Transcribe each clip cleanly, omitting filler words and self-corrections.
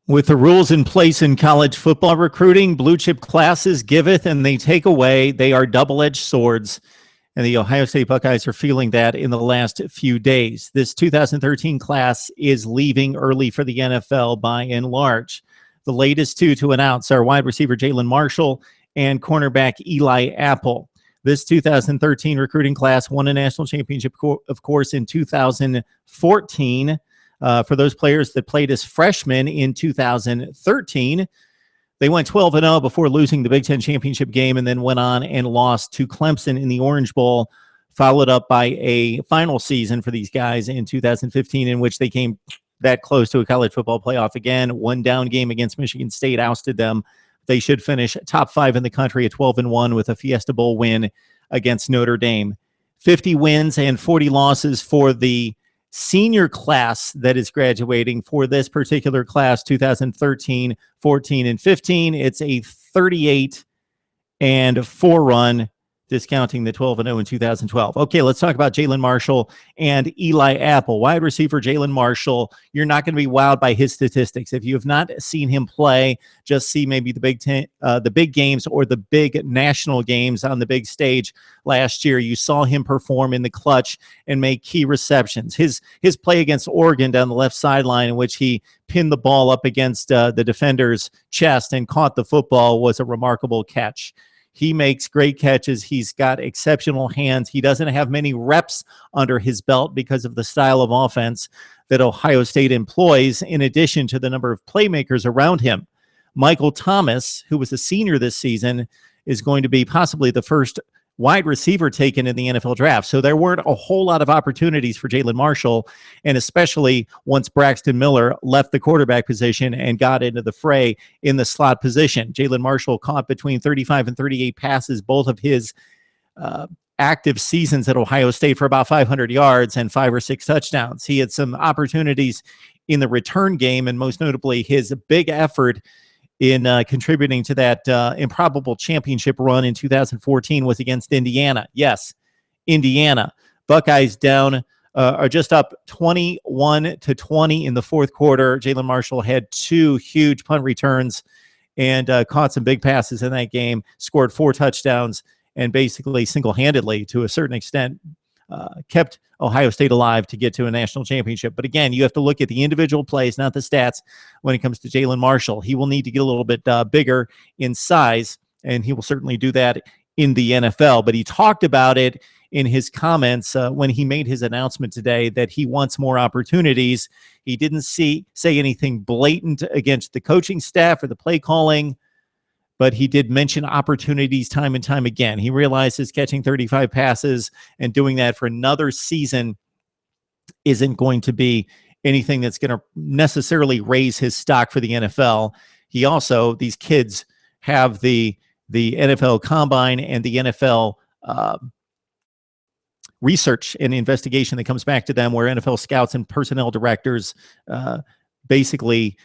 With the rules in place in college football recruiting, blue chip classes giveth and they take away. They are double-edged swords, and the Ohio State Buckeyes are feeling that in the last few days. This 2013 class is leaving early for the NFL by and large. The latest two to announce are wide receiver Jalin Marshall and cornerback Eli Apple. This 2013 recruiting class won a national championship, of course, in 2014. For those players that played as freshmen in 2013, they went 12-0 before losing the Big Ten championship game and then went on and lost to Clemson in the Orange Bowl, followed up by a final season for these guys in 2015 in which they came that close to a college football playoff again. One down game against Michigan State ousted them. They should finish top 5 in the country at 12-1 with a Fiesta Bowl win against Notre Dame. 50 wins and 40 losses for the senior class that is graduating for this particular class, 2013, 14, and 15. It's a 38-4 run, discounting the 12-0 in 2012. Okay, let's talk about Jalin Marshall and Eli Apple. Wide receiver Jalin Marshall, you're not going to be wowed by his statistics. If you have not seen him play, just see maybe the big games or the big national games on the big stage last year. You saw him perform in the clutch and make key receptions. His play against Oregon down the left sideline, in which he pinned the ball up against the defender's chest and caught the football, was a remarkable catch. He makes great catches. He's got exceptional hands. He doesn't have many reps under his belt because of the style of offense that Ohio State employs, in addition to the number of playmakers around him. Michael Thomas, who was a senior this season, is going to be possibly the first wide receiver taken in the NFL draft. So there weren't a whole lot of opportunities for Jalin Marshall, and especially once Braxton Miller left the quarterback position and got into the fray in the slot position. Jalin Marshall caught between 35 and 38 passes, both of his active seasons at Ohio State, for about 500 yards and 5 or 6 touchdowns. He had some opportunities in the return game, and most notably his big effort in contributing to that improbable championship run in 2014 was against Indiana. Yes, Indiana. Buckeyes down, are just up 21-20 in the fourth quarter. Jalin Marshall had 2 huge punt returns and caught some big passes in that game, scored 4 touchdowns, and basically single-handedly, to a certain extent, kept Ohio State alive to get to a national championship. But again, you have to look at the individual plays, not the stats, when it comes to Jalin Marshall. He will need to get a little bit bigger in size, and he will certainly do that in the NFL. But he talked about it in his comments when he made his announcement today that he wants more opportunities. He didn't say anything blatant against the coaching staff or the play calling, but he did mention opportunities time and time again. He realizes catching 35 passes and doing that for another season isn't going to be anything that's going to necessarily raise his stock for the NFL. He also, these kids have the NFL Combine and the NFL research and investigation that comes back to them, where NFL scouts and personnel directors basically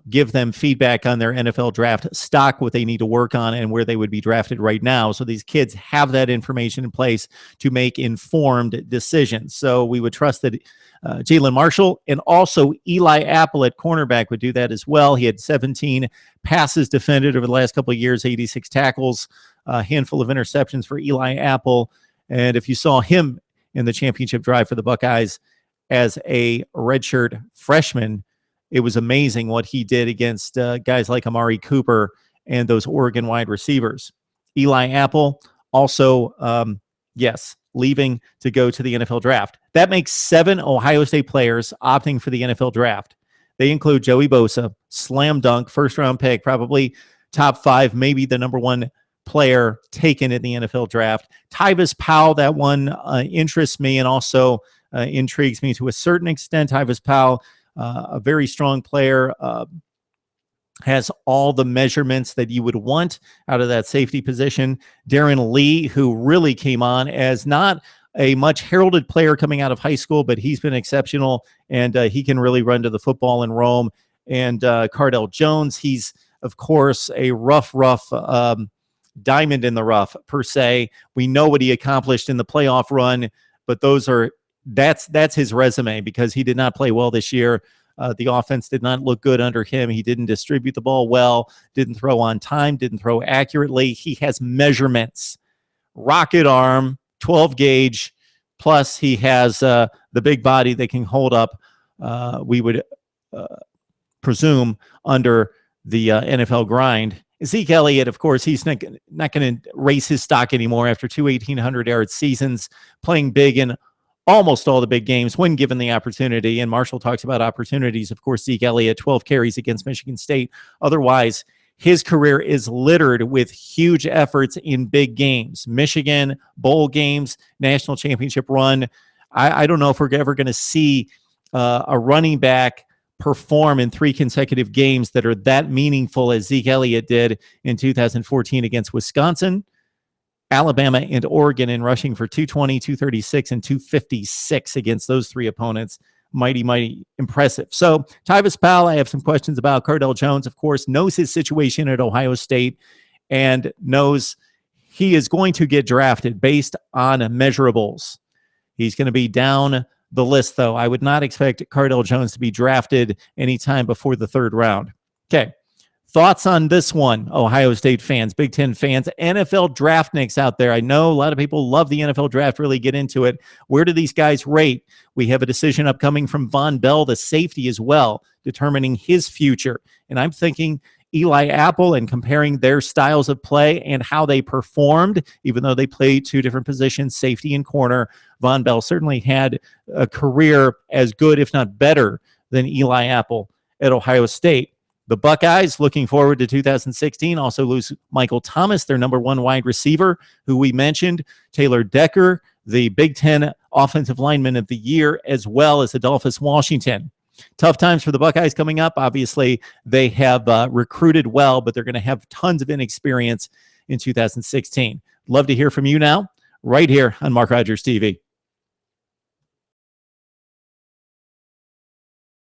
give them feedback on their NFL draft stock, what they need to work on, and where they would be drafted right now. So these kids have that information in place to make informed decisions. So we would trust that Jalin Marshall and also Eli Apple at cornerback would do that as well. He had 17 passes defended over the last couple of years, 86 tackles, a handful of interceptions for Eli Apple. And if you saw him in the championship drive for the Buckeyes as a redshirt freshman, it was amazing what he did against guys like Amari Cooper and those Oregon wide receivers. Eli Apple also, leaving to go to the NFL draft. That makes 7 Ohio State players opting for the NFL draft. They include Joey Bosa, slam dunk, first-round pick, probably top 5, maybe the number 1 player taken in the NFL draft. Tyvis Powell, that one interests me and also intrigues me to a certain extent. Tyvis Powell, a very strong player, has all the measurements that you would want out of that safety position. Darren Lee, who really came on as not a much heralded player coming out of high school, but he's been exceptional, and he can really run to the football and roam. And Cardell Jones, he's, of course, a rough diamond in the rough, per se. We know what he accomplished in the playoff run, but that's his resume, because he did not play well this year. The offense did not look good under him. He didn't distribute the ball well, didn't throw on time, didn't throw accurately. He has measurements, rocket arm, 12 gauge, plus he has the big body that can hold up, we would presume, under the NFL grind. Zeke Elliott, of course, he's not going to raise his stock anymore after two 1,800-yard seasons, playing big in almost all the big games when given the opportunity. And Marshall talks about opportunities. Of course, Zeke Elliott, 12 carries against Michigan State. Otherwise, his career is littered with huge efforts in big games. Michigan, bowl games, national championship run. I don't know if we're ever going to see a running back perform in 3 consecutive games that are that meaningful as Zeke Elliott did in 2014 against Wisconsin, Alabama, and Oregon, in rushing for 220, 236, and 256 against those 3 opponents. Mighty impressive. So Tyvis Powell, I have some questions about. Cardale Jones, of course, knows his situation at Ohio State and knows he is going to get drafted based on measurables. He's going to be down the list, though. I would not expect Cardale Jones to be drafted anytime before the 3rd round. Okay. Thoughts on this one, Ohio State fans, Big Ten fans, NFL draftniks out there. I know a lot of people love the NFL draft, really get into it. Where do these guys rate? We have a decision upcoming from Vonn Bell, the safety as well, determining his future. And I'm thinking Eli Apple, and comparing their styles of play and how they performed, even though they played 2 different positions, safety and corner. Vonn Bell certainly had a career as good, if not better, than Eli Apple at Ohio State. The Buckeyes, looking forward to 2016, also lose Michael Thomas, their number 1 wide receiver, who we mentioned, Taylor Decker, the Big Ten Offensive Lineman of the Year, as well as Adolphus Washington. Tough times for the Buckeyes coming up. Obviously, they have recruited well, but they're going to have tons of inexperience in 2016. Love to hear from you now, right here on Mark Rogers TV.